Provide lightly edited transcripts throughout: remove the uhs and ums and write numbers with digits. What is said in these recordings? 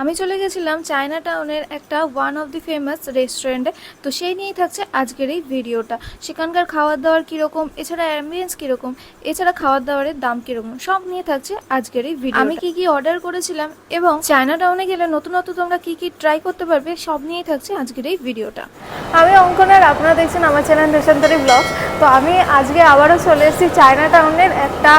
আমি চলে গেছিলাম চায়না টাউনের একটা ওয়ান অফ দি ফেমাস রেস্টুরেন্টে। তো সেই নিয়েই থাকছে আজকের এই ভিডিওটা। সেখানকার খাবার দাবার কীরকম, এছাড়া অ্যাম্বিয়েন্স কীরকম, এছাড়া খাবার দাবারের দাম কীরকম, সব নিয়ে থাকছে আজকের এই ভিডিও। আমি কি কি অর্ডার করেছিলাম এবং চায়না টাউনে গেলে নতুনত্ব তোমরা কি কি ট্রাই করতে পারবে, সব নিয়েই থাকছে আজকের এই ভিডিওটা। আমি অঙ্কন আর আপনারা দেখছেন আমার চ্যানেল দেশান্তরী ব্লগ। তো আমি আজকে আবারও চলে এসেছি চায়না টাউনের একটা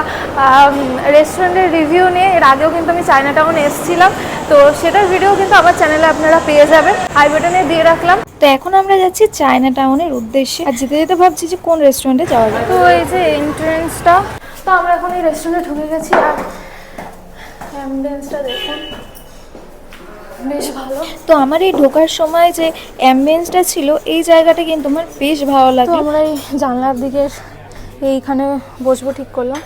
রেস্টুরেন্টের রিভিউ নিয়ে। এর আগেও কিন্তু আমি চায়না টাউনে এসেছিলাম, তো সেটার ভিডিও কিন্তু আমার চ্যানেলে আপনারা পেয়ে যাবেন, আই বাটনে দিয়ে রাখলাম। তো এখন আমরা যাচ্ছি চায়না টাউনের উদ্দেশ্যে, আর যেতে যেতে ভাবছি যে কোন রেস্টুরেন্টে যাওয়া যায়। তো এই যে এন্ট্রেন্সটা, তো আমরা এখন এই রেস্টুরেন্টে ঢুকে গেছি। আর অ্যাম্বিয়েন্সটা দেখুন, বেশ ভালো। তো আমার এই ঢোকার সময় যে অ্যাম্বিয়েন্সটা ছিল, এই জায়গাটা কিন্তু আমার বেশ ভালো লাগে। তো আমরা এই জানলার দিকের এইখানে বসবো ঠিক করলাম।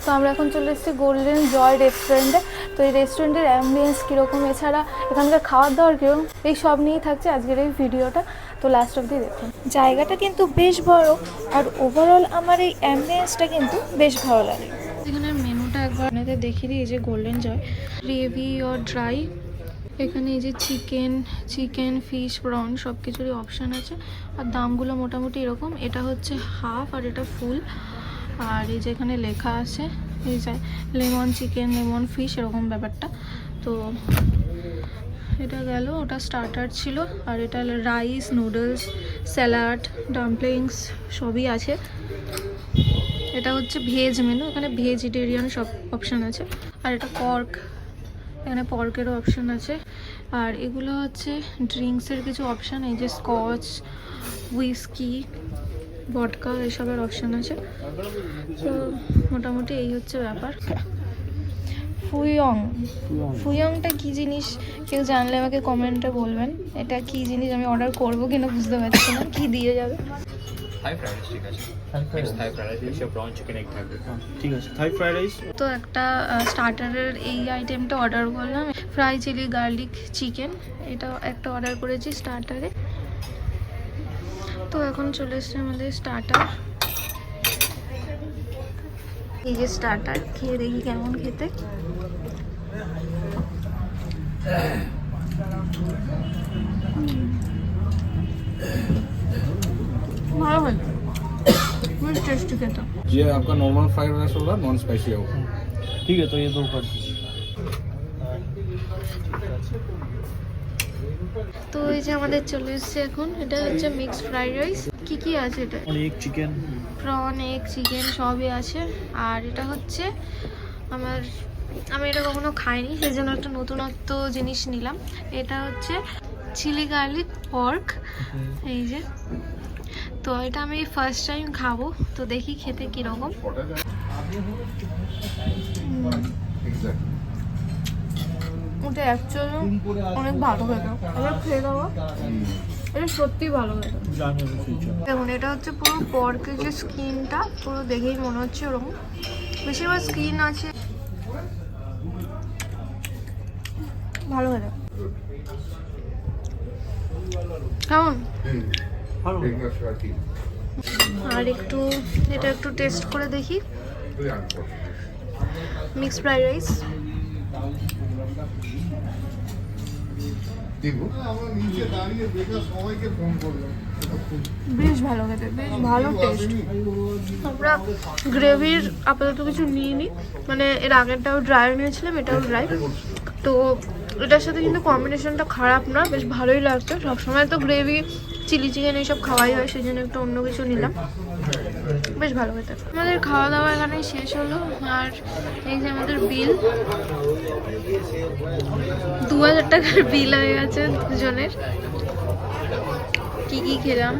তো আমরা এখন চলে এসেছি গোল্ডেন জয় রেস্টুরেন্টে। তো এই রেস্টুরেন্টের অ্যাম্বিয়েন্স কীরকম, এছাড়া এখানকার খাওয়ার দাওয়ার কীরকম, এই সব নিয়েই থাকছে আজকের এই ভিডিওটা। তো লাস্ট অবধি দেখুন। জায়গাটা কিন্তু বেশ বড়, আর ওভারঅল আমার এই অ্যাম্বিয়েন্সটা কিন্তু বেশ ভালো লাগে। এখানের মেনুটা একবার আপনাদের দেখিয়ে দিই। এই যে গোল্ডেন জয়, গ্রেভি আর ড্রাই, এখানে এই যে চিকেন ফিশ প্রন সব কিছুরই অপশান আছে। আর দামগুলো মোটামুটি এরকম, এটা হচ্ছে হাফ আর এটা ফুল। আর এই যে এখানে লেখা আছে এই যে লেমন চিকেন, লেমন ফিশ, এরকম ব্যাপারটা। তো এটা গেল, ওটা স্টার্টার ছিল। আর এটা রাইস, নুডলস, স্যালাড, ডাম্পলিংস সবই আছে। এটা হচ্ছে ভেজ মেনু, এখানে ভেজিটেরিয়ান সব অপশান আছে। আর এটা পর্ক, এখানে পর্কেরও অপশান আছে। আর এগুলো হচ্ছে ড্রিঙ্কসের কিছু অপশান, এই যে স্কচ, হুইস্কি, ভডকা, এসবের অপশান আছে। তো মোটামুটি এই হচ্ছে ব্যাপার। ফুইয়ংটা কি জিনিস কেউ জানলে আমাকে কমেন্টে বলবেন। এটা কি জিনিস, আমি অর্ডার করবো কিনা বুঝতে পারছি না। কি দিয়ে যাবে? থাই ফ্রাইড রাইস, ঠিক আছে। থাই ফ্রাইড রাইস, এসে ব্রাউন চিকেন এগ থাকবে। ঠিক আছে, থাই ফ্রাইড রাইস। তো একটা স্টার্টারের এই আইটেমটা অর্ডার করলাম, ফ্রাই চিলি গার্লিক চিকেন। এটা একটা অর্ডার করেছি স্টার্টারে। তো এখন চলে এসছে আমাদের স্টার্টার। এই যে স্টার্টার, খেয়ে দেখি কেমন খেতে। ভালো হয়, বেশ টেস্টি খেতে। ये आपका नॉर्मल फ्राइड राइस होगा, नॉन स्पाइसी होगा। ठीक है, तो ये दो कर दीजिए। তো এই যে আমাদের চলে এসছে এখন, এটা হচ্ছে মিক্সড ফ্রাইড রাইস। কি কি আছে এটা? एक चिकन, প্রন, এগ, চিকেন সবই আছে। আর এটা হচ্ছে আমি এটা কখনো খাইনি, সেই জন্য একটা নতুনত্ব জিনিস নিলাম। এটা হচ্ছে চিলি গার্লিক পর্ক, এই যে। তো এটা আমি ফার্স্ট টাইম খাবো, তো দেখি খেতে কীরকম। ওটা অ্যাকচুয়ালি অনেক ভালো খেতে, এবার খেয়ে দেবো। এটা সত্যি ভালো খেতে। দেখুন, এটা হচ্ছে পুরো পর্কের যে স্কিনটা, পুরো দেখেই মনে হচ্ছে ওরকম, বেশিরভাগ স্কিন আছে। ভালো খেতে। কেমন? আর এটা একটু টেস্ট করে দেখি। মিক্সড ফ্রাইড রাইস, বেশ ভালো খেতে, বেশ ভালো টেস্ট। আমরা গ্রেভির আপাতত কিছু নিইনি, মানে এর আগেরটাও ড্রাই নিয়েছিলাম, এটাও ড্রাই। তো এটার সাথে কিন্তু কম্বিনেশনটা খারাপ না, বেশ ভালোই লাগতো। সবসময় তো গ্রেভি, চিলি চিকেন এইসব খাওয়াই হয়, সেই জন্য একটু অন্য কিছু নিলাম, বেশ ভালো খেতে। আমাদের খাওয়া দাওয়া এখানেই শেষ হলো। আর এই যে আমাদের বিল, 2000 টাকার বিল হয়ে গেছে দুজনের। কি খেলাম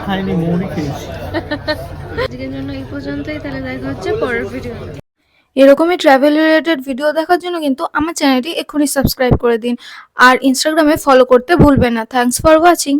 খাইনি, মোমো খেয়েছি। আজকের জন্য এই পর্যন্তই, তাহলে দেখা হচ্ছে পরের ভিডিও। এরকমই ট্রাভেল রিলেটেড ভিডিও দেখার জন্য কিন্তু আমার চ্যানেলটি এক্ষুনি সাবস্ক্রাইব করে দিন, আর ইনস্টাগ্রামে ফলো করতে ভুলবেন না। Thanks for watching.